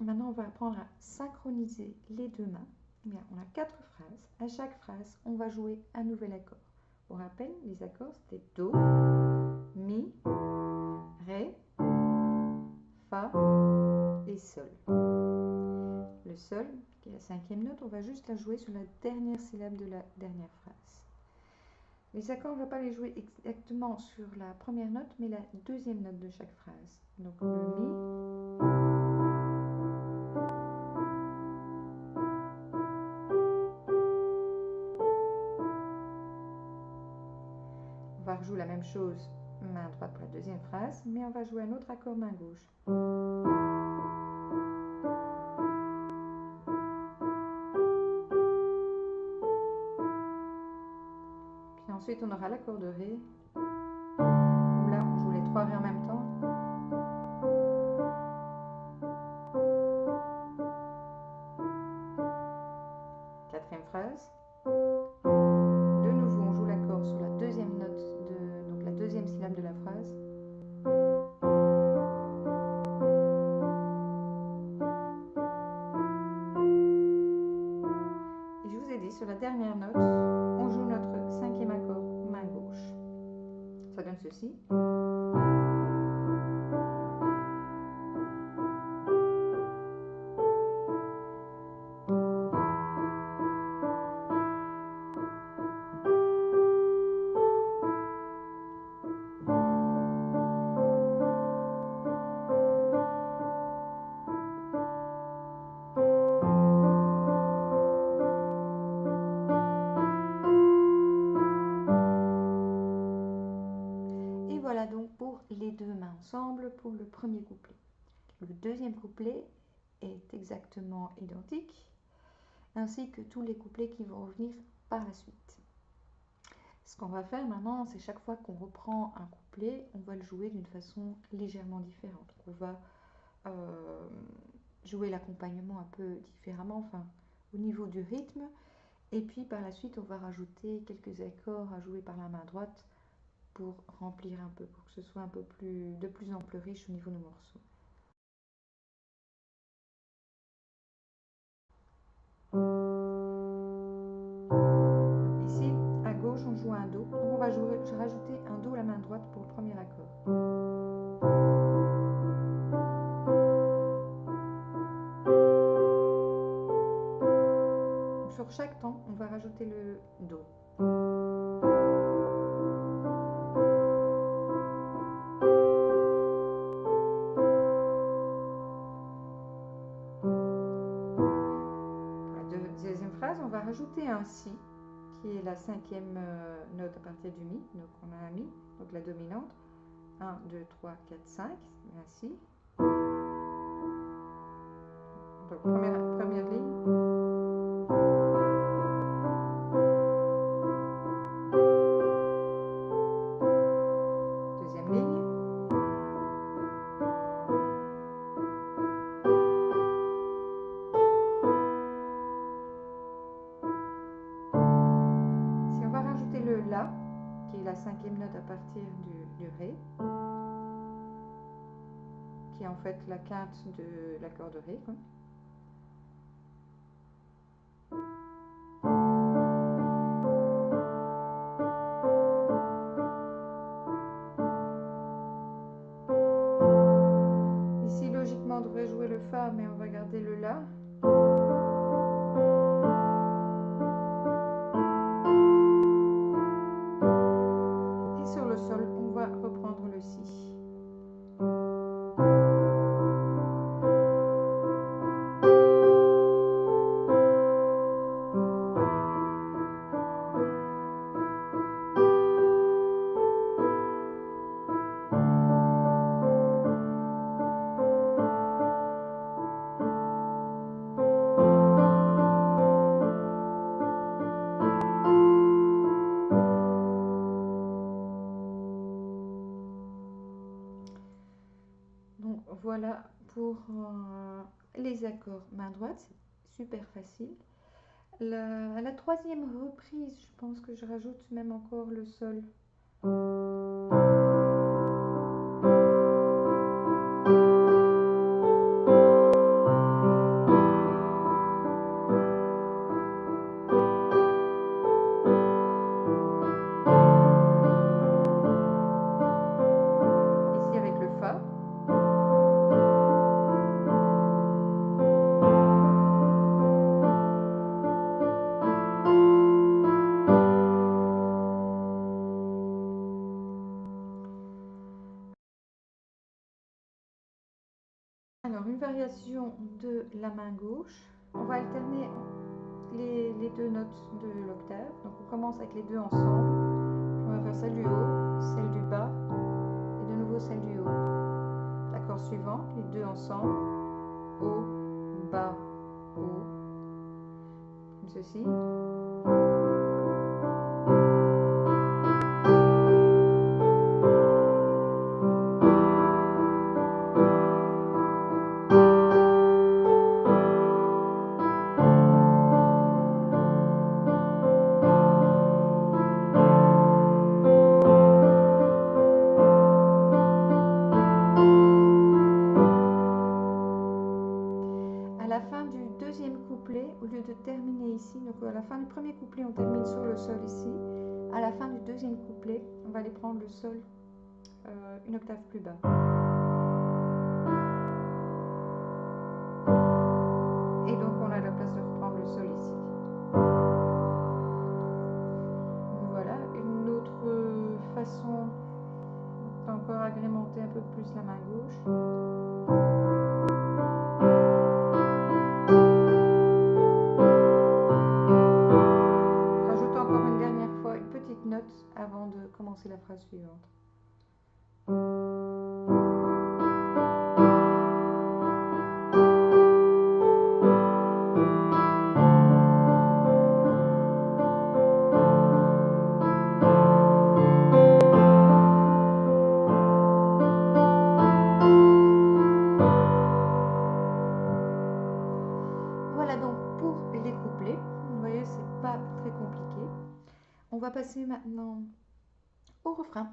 maintenant on va apprendre à synchroniser les deux mains. Bien, on a 4 phrases. À chaque phrase, on va jouer un nouvel accord. Pour rappel, les accords c'était Do, Mi, Ré, Fa et Sol. Le Sol, qui est la 5e note, on va juste la jouer sur la dernière syllabe de la dernière phrase. Les accords, on ne va pas les jouer exactement sur la première note, mais la 2e note de chaque phrase. Donc le Mi, on va rejouer la même chose, main droite pour la 2e phrase, mais on va jouer un autre accord main gauche. Puis ensuite, on aura l'accord de Ré, où là, on joue les 3 Ré en même temps. Quatrième phrase. De nouveau, on joue l'accord sur la 2e note, donc la 2e syllabe de la phrase. Et je vous ai dit, sur la dernière note, on joue notre 5e accord, main gauche. Ça donne ceci. Voilà donc pour les deux mains ensemble pour le premier couplet. Le deuxième couplet est exactement identique, ainsi que tous les couplets qui vont revenir par la suite. Ce qu'on va faire maintenant, c'est chaque fois qu'on reprend un couplet, on va le jouer d'une façon légèrement différente. On va jouer l'accompagnement un peu différemment, enfin au niveau du rythme, et puis par la suite on va rajouter quelques accords à jouer par la main droite pour remplir un peu, pour que ce soit un peu plus, de plus en plus riche au niveau de nos morceaux. Ici, à gauche, on joue un Do. Donc on va rajouter un Do à la main droite pour le premier accord. Donc sur chaque temps, on va rajouter le Do. Deuxième phrase, on va rajouter un Si, qui est la 5e note à partir du Mi. Donc on a un Mi, donc la dominante. 1, 2, 3, 4, 5, un Si. Donc première ligne. Deuxième ligne. Le La, qui est la 5e note à partir du Ré, qui est en fait la quinte de l'accord de Ré. Ici, logiquement, on devrait jouer le Fa, mais on va garder le La. Sur le Sol, on va reprendre le Si. Donc voilà pour les accords main droite, c'est super facile. À la 3e reprise, je pense que je rajoute même encore le Sol. Alors, une variation de la main gauche. On va alterner les deux notes de l'octave. Donc, on commence avec les deux ensemble. On va faire celle du haut, celle du bas et de nouveau celle du haut. L'accord suivant, les deux ensemble. Haut, bas, haut. Comme ceci. À la fin du deuxième couplet, au lieu de terminer ici, donc à la fin du premier couplet, on termine sur le sol ici. À la fin du deuxième couplet, on va aller prendre le sol une octave plus bas. Et donc on a la place de reprendre le sol ici. Voilà, une autre façon d'encore agrémenter un peu plus la main gauche. Note avant de commencer la phrase suivante. Voilà donc pour les couplets. Vous voyez, c'est pas très compliqué. On va passer maintenant au refrain.